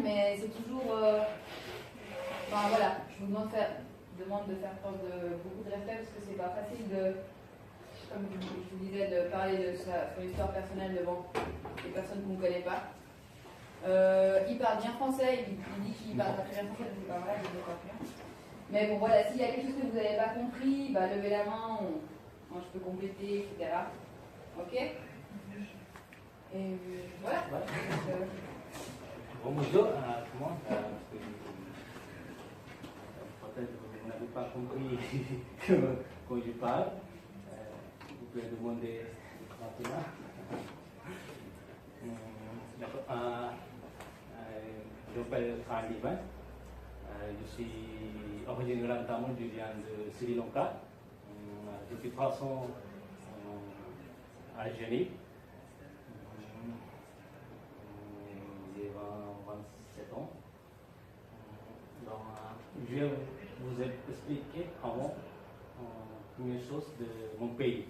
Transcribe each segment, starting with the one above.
mais c'est toujours. Enfin voilà, je vous demande de faire preuve de beaucoup de respect parce que c'est pas facile de, comme je vous disais, de parler de son histoire personnelle devant des personnes qu'on ne connaît pas. Il parle bien français, il dit qu'il parle pas très bien français, donc c'est pas vrai, je ne sais pas bien. Mais bon voilà, s'il y a quelque chose que vous n'avez pas compris, bah, levez la main, moi je peux compléter, etc. Ok. Et voilà. Bonjour à tout le monde. Peut-être que vous n'avez pas compris quand je parle. Vous pouvez demander maintenant. Je m'appelle Khan Liban. Je suis originaire d'Amon, je viens de Sri Lanka. Depuis 3 ans à Genève. J'ai 27 ans. Donc, je vais vous expliquer avant une chose de mon pays,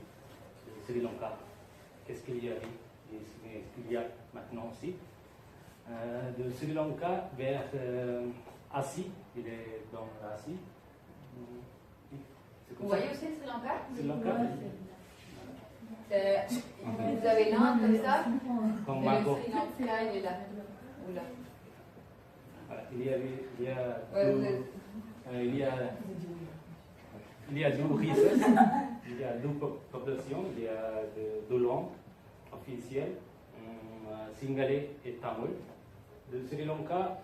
de Sri Lanka. Qu'est-ce qu'il y a et ce qu'il y a maintenant aussi. De Sri Lanka vers Asie, il est dans l'Asie. Vous voyez aussi Sri Lanka? Sri Lanka, vous avez l'Inde comme ça, comme mais le Sri Lanka il est là. Oula. Voilà, il y a deux richesses, il y a deux populations, il y a deux langues officielles, Singalais et Tamil. De Sri Lanka,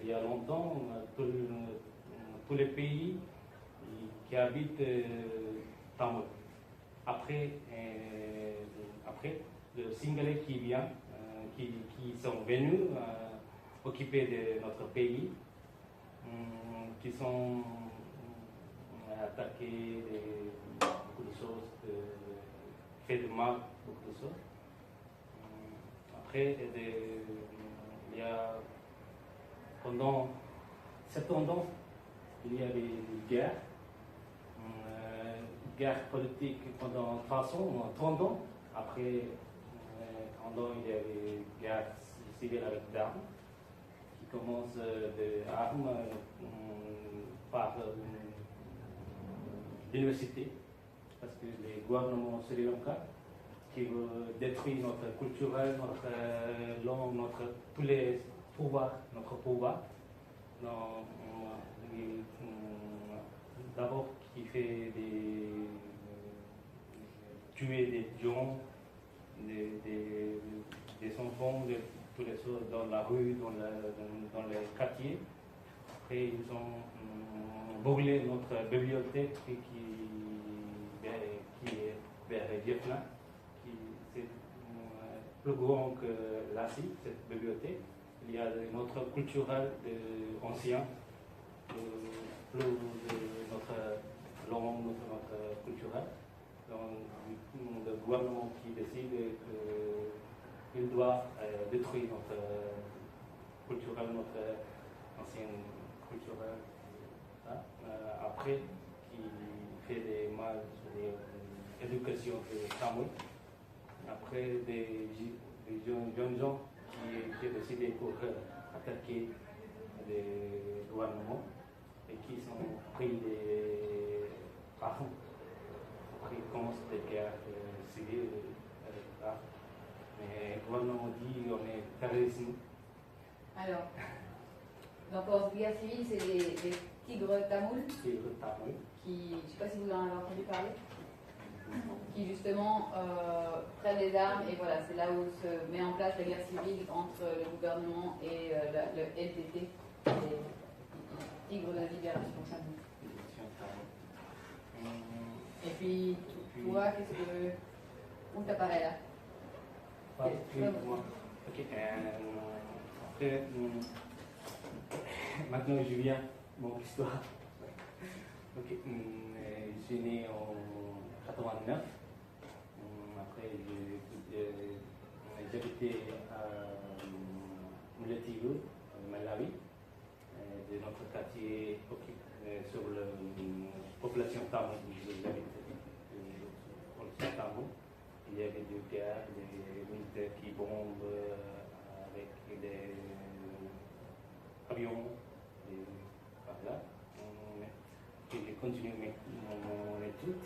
il y a longtemps, tous les pays qui habitent Tamil. Après, le Singalais qui vient, qui sont venus occuper de notre pays, qui sont attaqués beaucoup de choses, fait de mal, beaucoup de choses. Après, il y a pendant 7 ans, il y a des guerres, guerre politique pendant 30 ans. Après, 30 ans, il y a des guerres civiles avec d'armes, qui commencent des armes par l'université, parce que les gouvernements sri lankais qui veulent détruire notre culture, notre langue, tous les pouvoirs, notre pouvoir. D'abord, qui fait tuer des gens, des enfants, toutes les choses dans la rue, dans les quartiers. Après, ils ont brûlé notre bibliothèque qui est vers Vietnam, qui c'est plus grand que l'Asie, cette bibliothèque. Il y a notre culturel ancien, plus de notre langue, notre culturel. Donc, le gouvernement qui décide qu'il doit détruire notre culturel, notre ancienne culturel. Après, qui fait des mal sur l'éducation de Tamil. Après, des jeunes gens qui ont décidé pour attaquer les gouvernements et qui sont pris des armes. Après, il commence des guerres civiles avec l'arme. Mais le gouvernement dit qu'on est terrorisme. Alors, donc en guerre civile, c'est les tigres tamouls. Tigres tamouls. Qui, je ne sais pas si vous en avez entendu parler, qui justement prennent les armes et voilà, c'est là où se met en place la guerre civile entre le gouvernement et le LTT, les tigres de libération tamoul. Et puis, toi, qu'est-ce que. Où t'apparaît là? Ok. Après, maintenant je viens mon histoire. Ok. Je suis né en 89. Après, j'habitais à Mulatigo, Malawi, de notre quartier sur la population tamoul. J'habite sur Tamoul. Il y avait des guerres, des militaires qui bombent avec des continué mon étude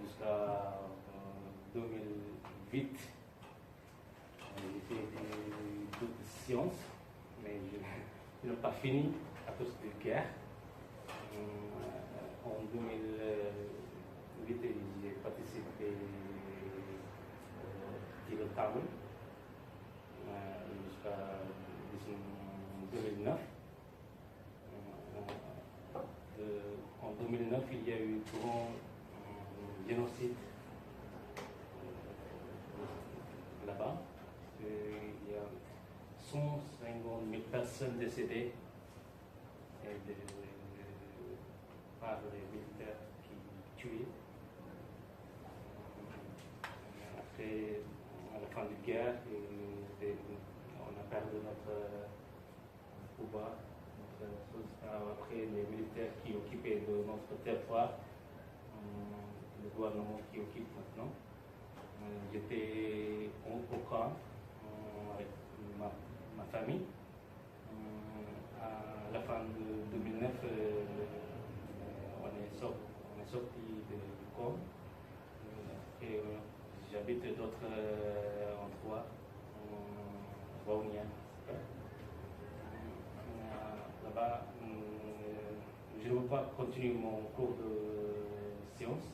jusqu'à 2008. J'ai fait d'autres sciences, mais je n'ai pas fini à cause de guerre. En 2008, j'ai participé au tir de table jusqu'à 2009. En 2009, il y a eu un grand génocide là-bas. Il y a 150 000 personnes décédées par les militaires qui tuaient. Après, à la fin de la guerre, on a perdu notre pouvoir. Après, les militaires qui occupaient de notre territoire, le gouvernement qui occupe maintenant. J'étais au camp avec ma famille. À la fin de 2009, on est sorti du camp. Et j'habite d'autres endroits, Vaonia. Là-bas, je ne veux pas continuer mon cours de sciences.